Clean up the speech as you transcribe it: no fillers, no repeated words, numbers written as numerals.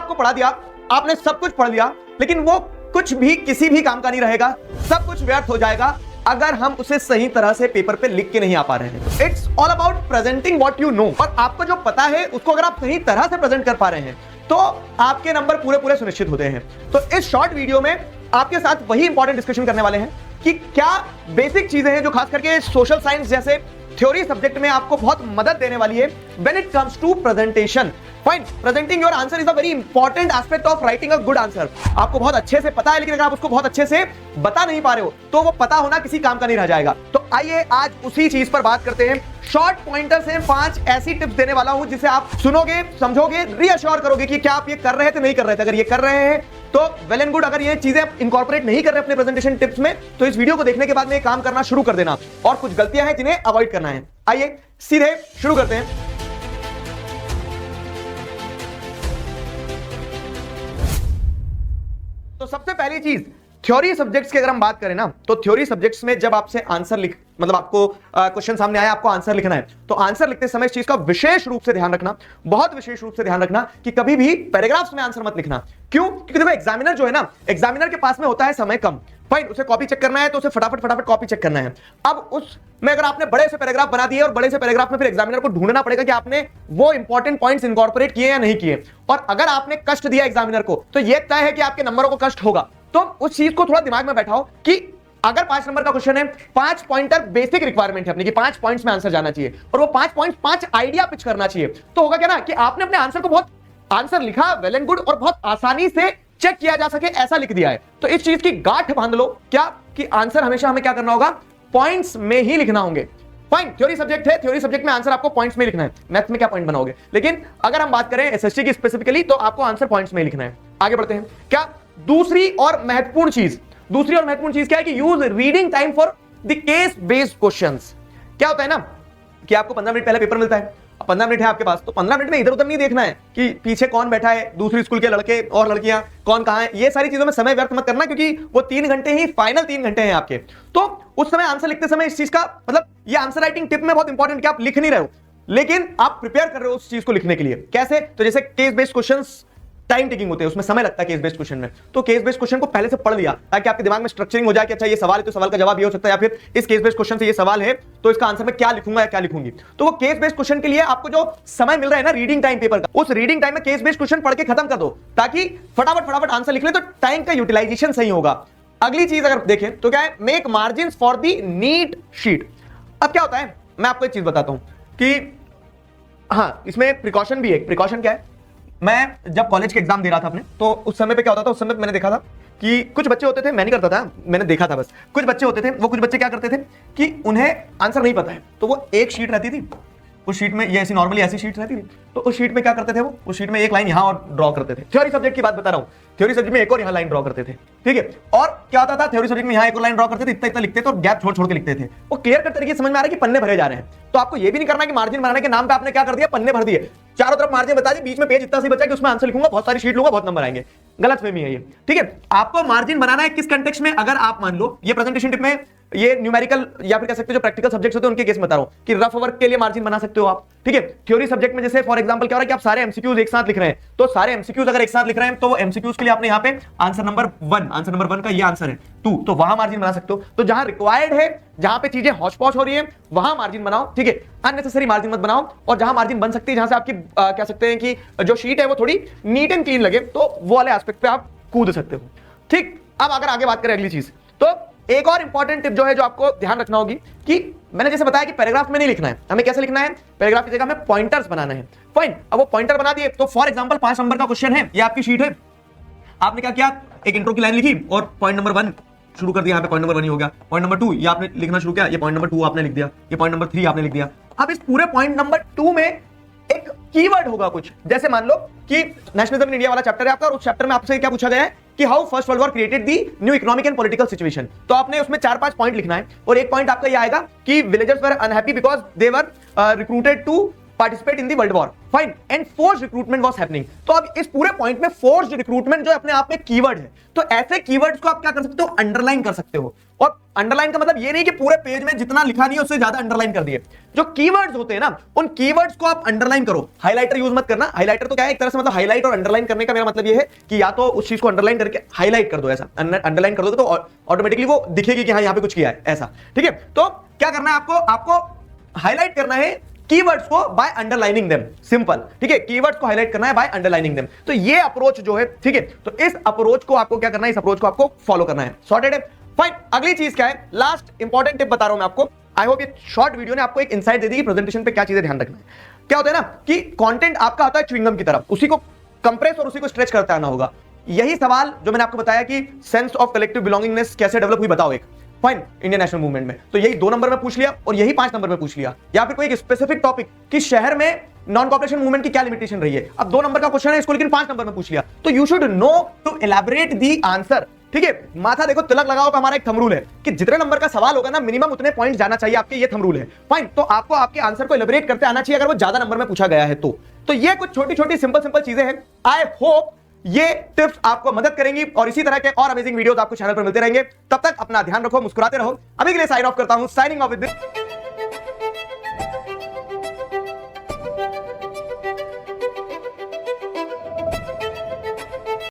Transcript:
आपको पढ़ा दिया, आपने सब कुछ पढ़ लिया, लेकिन वो कुछ भी किसी भी काम का नहीं रहेगा, सब कुछ व्यर्थ हो जाएगा अगर हम उसे सही तरह से पेपर पे लिख के नहीं आ पा रहे हैं। It's all about presenting what you know. और आपको जो पता है उसको अगर आप सही तरह से प्रेजेंट कर पा रहे हैं तो आपके नंबर पूरे पूरे सुनिश्चित होते हैं। तो इस शॉर्ट वीडियो में आपके साथ वही इंपॉर्टेंट डिस्कशन करने वाले हैं कि क्या बेसिक चीजें हैं जो खास करके सोशल साइंस जैसे थ्योरी सब्जेक्ट में आपको बहुत मदद देने वाली है when it comes to presentation. Fine, presenting your answer is a very important aspect of writing a good answer. आपको बहुत अच्छे से पता है, लेकिन अगर आप उसको बहुत अच्छे से बता नहीं पा रहे हो तो वो पता होना किसी काम का नहीं रह जाएगा। तो आइए आज उसी चीज पर बात करते हैं। शॉर्ट पॉइंटर से 5 ऐसी टिप्स देने वाला हूं जिसे आप सुनोगे, समझोगे, रीअश्योर करोगे कि क्या आप ये कर रहे थे, नहीं कर रहे थे। अगर ये कर रहे हैं तो वेल एंड गुड। अगर ये चीजें इनकॉर्पोरेट नहीं कर रहे अपने प्रेजेंटेशन टिप्स में तो इस वीडियो को देखने के बाद में काम करना शुरू कर देना। और कुछ गलतियां हैं जिन्हें अवॉइड करना है। आइए सीधे शुरू करते हैं। तो सबसे पहली चीज, थ्योरी सब्जेक्ट्स की अगर हम बात करें ना, तो थ्योरी सब्जेक्ट्स में जब आपसे आंसर मतलब आपको क्वेश्चन सामने आया, आपको आंसर लिखना है, तो आंसर लिखते समय इस चीज का विशेष रूप से ध्यान रखना, बहुत विशेष रूप से ध्यान रखना कि कभी भी पैराग्राफ्स में आंसर मत लिखना। क्यों? क्योंकि देखो एग्जामिनर जो है ना, एग्जामिनर के पास में होता है समय कम। फाइन, उसे कॉपी चेक करना है तो उसे फटाफट कॉपी चेक करना है। अब उसमें अगर आपने बड़े से पैराग्राफ बना दिए और बड़े से पैराग्राफ में फिर एग्जामिनर को ढूंढना पड़ेगा कि आपने वो इंपॉर्टेंट पॉइंट्स इनकॉर्पोरेट किए या नहीं किए। और अगर आपने कष्ट दिया एग्जामिनर को तो यह तय है कि आपके नंबरों को कष्ट होगा। तो उस चीज को थोड़ा दिमाग में बैठाओ कि अगर 5 नंबर का क्वेश्चन है, 5 पॉइंटर बेसिक रिक्वायरमेंट है अपनी कि 5 पॉइंट्स में आंसर जाना चाहिए और वो 5 पॉइंट्स 5 आइडिया पिच करना चाहिए। तो होगा क्या ना कि आपने अपने आंसर को बहुत आंसर लिखा, वेल एंड गुड, और बहुत आसानी से चेक किया जा सके ऐसा लिख दिया है। तो इस चीज की गांठ बांध लो क्या कि आंसर हमेशा हमें क्या करना होगा, पॉइंट्स में ही लिखना होंगे। फाइन, थ्योरी सब्जेक्ट है, थ्योरी सब्जेक्ट में आंसर आपको पॉइंट्स में लिखना है। मैथ्स में क्या पॉइंट बनाओगे, लेकिन अगर हम बात करें एसएसटी की स्पेसिफिकली तो आपको आंसर पॉइंट्स में लिखना है। आगे बढ़ते हैं। क्या दूसरी और महत्वपूर्ण चीज क्या है कि use reading time for the case based questions. क्या होता है ना कि आपको 15 मिनट पहले पेपर मिलता है, 15 मिनट है आपके पास, तो 15 मिनट में इधर उधर नहीं देखना है कि पीछे कौन बैठा है, दूसरी स्कूल के लड़के और लड़कियां कौन कहां है। ये सारी चीजों में समय व्यर्थ मत करना, क्योंकि वो 3 घंटे ही, फाइनल 3 घंटे हैं आपके। तो उस समय आंसर लिखते समय इस चीज का मतलब ये आंसर राइटिंग टिप में बहुत इंपॉर्टेंट कि आप लिख नहीं रहे हो लेकिन आप प्रिपेयर कर रहे हो उस चीज को लिखने के लिए। कैसे? तो जैसे case based questions time taking होते हैं, उसमें समय लगता है केस बेस्ड क्वेश्चन में। तो केस बेस्ड क्वेश्चन को पहले से पढ़ लिया ताकि आपके दिमाग में स्ट्रक्चरिंग हो जाए कि अच्छा ये सवाल है तो सवाल का जवाब ये हो सकता है, या फिर इस केस बेस्ड क्वेश्चन से ये सवाल है तो इसका आंसर मैं क्या लिखूंगा या क्या लिखूंगी। तो वो केस बेस्ड क्वेश्चन के लिए आपको जो समय मिल रहा है ना रीडिंग टाइम पेपर का, उस रीडिंग टाइम में केस बेस्ड क्वेश्चन पढ़ के खत्म कर दो ताकि फटाफट आंसर लिख ले, तो टाइम का यूटिलाइजेशन सही होगा। अगली चीज अगर देखें तो क्या है, make margin for the neat sheet. अब क्या होता है, मैं आपको एक चीज बताता हूं कि हाँ, इसमें प्रिकॉशन भी है। प्रिकॉशन क्या है, मैं जब कॉलेज के एग्जाम दे रहा था अपने, तो उस समय पे क्या होता था, उस समय पे मैंने देखा था कि कुछ बच्चे होते थे, मैं नहीं करता था, मैंने देखा था बस, कुछ बच्चे होते थे, वो कुछ बच्चे क्या करते थे कि उन्हें आंसर नहीं पता है तो वो एक शीट रहती थी, उस शीट में ये ऐसी नॉर्मली ऐसी शीट रहती थी, तो उस शीट में क्या करते थे, वो उस शीट में एक लाइन यहां और ड्रॉ करते थे। थ्योरी सब्जेक्ट की बात बता रहा हूं, थ्योरी सब्जेक्ट में एक और यहां लाइन ड्रॉ करते थे, ठीक है। और क्या होता था, थ्योरी सब्जेक्ट में यहां एक और लाइन ड्रॉ करते थे, इतना लिखते थे और गैप छोड़ के लिखते थे। वो क्लियर कट तरीके से समझ में आ रहा है कि पन्ने भरे जा रहे हैं। तो आपको ये भी नहीं करना कि मार्जिन बनाने के नाम पे आपने क्या कर दिया, पन्ने भर दिए, चारों तरफ मार्जिन बता दी, बीच में पेज इतना सी बचा कि उसमें आंसर लिखूंगा, बहुत सारी शीट लूंगा, बहुत नंबर आएंगे। गलत फहमी है ये, ठीक है। आपको मार्जिन बनाना है किस कंटेक्स्ट में, अगर आप मान लो ये प्रेजेंटेशन टिप में ये न्यूमेरिकल या फिर कह सकते हो जो प्रैक्टिकल सब्जेक्ट्स होते हैं उनके केस में बता रहा हूं कि रफ वर्क के लिए मार्जिन बना सकते हो आप, ठीक है। थ्योरी सब्जेक्ट में जैसे फॉर एग्जांपल क्या हो रहा है कि आप सारे एमसीक्यूज एक साथ लिख रहे हैं, तो सारे एमसीक्यूज अगर एक साथ लिख रहे हैं तो वो एमसीक्यूज के लिए आपने यहां पे आंसर नंबर 1 का ये आंसर है 2, तो वहां मार्जिन बना सकते हो। तो जहां रिक्वायर्ड है, जहां पे चीजें हौच पौच हो रही है वहां मार्जिन बनाओ, ठीक है। अननेसेसरी मार्जिन मत बनाओ, और जहां मार्जिन बन सकती है, जहां से आपकी कह सकते हैं कि जो शीट है वो थोड़ी नीट एंड क्लीन लगे, तो वो वाले एस्पेक्ट पे आप कूद सकते हो, ठीक। अब अगर आगे बात करें अगली चीज, तो एक और इंपॉर्टेंट टिप जो है जो आपको ध्यान रखना होगी कि मैंने जैसे बताया कि पैराग्राफ में नहीं लिखना है, हमें कैसे लिखना है, पैराग्राफ की जगह हमें पॉइंटर्स बनाना है। फाइन, अब वो पॉइंटर बना दिए, तो फॉर एग्जांपल 5 नंबर का क्वेश्चन है, ये आपकी शीट है, आपने क्या किया, एक इंट्रो की लाइन लिखी और पॉइंट नंबर 1 शुरू कर दिया, यहाँ पे पॉइंट नंबर 1 ही हो गया। पॉइंट नंबर 2 ये आपने लिखना शुरू किया, ये पॉइंट नंबर 2 आपने लिख दिया, ये पॉइंट नंबर 3 आपने लिख दिया। अब इस पूरे पॉइंट नंबर 2 में एक कीवर्ड होगा कुछ, जैसे मान लो कि नेशनलिज्म इन इंडिया वाला चैप्टर है आपका, और उस चैप्टर में आपसे क्या पूछा गया है कि how first world war created the new economic and political situation. तो आपने उसमें 4-5 पॉइंट लिखना है, और एक पॉइंट आपका ये आएगा कि villagers were unhappy because they were recruited to participate in the world war. Fine, and forced recruitment was happening. तो अब इस पूरे पॉइंट में फोर्स्ड रिक्रूटमेंट जो अपने आप में कीवर्ड है, तो ऐसे कीवर्ड्स को आप क्या कर सकते हो, अंडरलाइन कर सकते हो। और अंडरलाइन का मतलब ये नहीं कि पूरे पेज में जितना लिखा नहीं है उससे ज्यादा अंडरलाइन कर दिए। जो कीवर्ड्स होते हैं ना, उन कीवर्ड्स को आप अंडरलाइन करो, हाइलाइटर यूज मत करना। हाइलाइटर तो क्या है, एक तरह से मतलब हाइलाइट और अंडरलाइन करने का मेरा मतलब ये है कि या तो उस चीज को अंडरलाइन करके हाईलाइट कर दो, ऐसा अंडरलाइन कर दो तो ऑटोमेटिकली वो दिखेगी कि हाँ यहां पे कुछ किया है, ऐसा। ठीक है, तो क्या करना है आपको हाईलाइट करना है कीवर्ड्स को बाय अंडरलाइनिंग देम, सिंपल। ठीक है, कीवर्ड्स को हाईलाइट करना है बाय अंडरलाइनिंग देम। तो ये अप्रोच जो है, ठीक है, तो इस अप्रोच को आपको क्या करना है, इस अप्रोच को आपको फॉलो करना है। सॉर्टेड है, फाइन। अगली चीज क्या है, लास्ट इंपॉर्टेंट टिप बता रहा हूं मैं आपको। आई होप ये शॉर्ट वीडियो ने आपको एक इंसाइट दे दी कि प्रेजेंटेशन पे क्या चीजें ध्यान रखना है। क्या होता है ना कि कंटेंट आपका होता है च्युइंगम की तरफ, उसी को कंप्रेस और उसी को स्ट्रेच करते आना होगा। यही सवाल जो मैंने आपको बताया कि सेंस ऑफ कलेक्टिव बिलोंगिंगनेस कैसे डेवलप हुई, बताओ एक। फाइन, इंडियन नेशनल मूवमेंट में, तो यही 2 नंबर में पूछ लिया और यही 5 नंबर में पूछ लिया। या फिर कोई एक स्पेसिफिक टॉपिक कि शहर में नॉन कॉपरेशन मूवमेंट की क्या लिमिटेशन रही है, अब 2 नंबर का क्वेश्चन है इसको, लेकिन 5 नंबर में पूछ लिया। तो you should know to elaborate the answer. ठीक है, माथा देखो तिलक लगाओ का हमारा एक थंब रूल है कि जितने नंबर का सवाल होगा ना, मिनिमम उतने पॉइंट जाना चाहिए आपके, ये थंब रूल है। फाइन, तो आपको आपके आंसर को एलैबोरेट करते आना चाहिए अगर वो ज्यादा नंबर में पूछा गया है तो ये कुछ छोटी छोटी सिंपल चीजें हैं। आई होप ये टिप्स आपको मदद करेंगी और इसी तरह के और अमेजिंग वीडियोस आपको चैनल पर मिलते रहेंगे। तब तक अपना ध्यान रखो, मुस्कुराते रहो। अभी के लिए साइन ऑफ करता हूं, साइनिंग ऑफ विद दिस।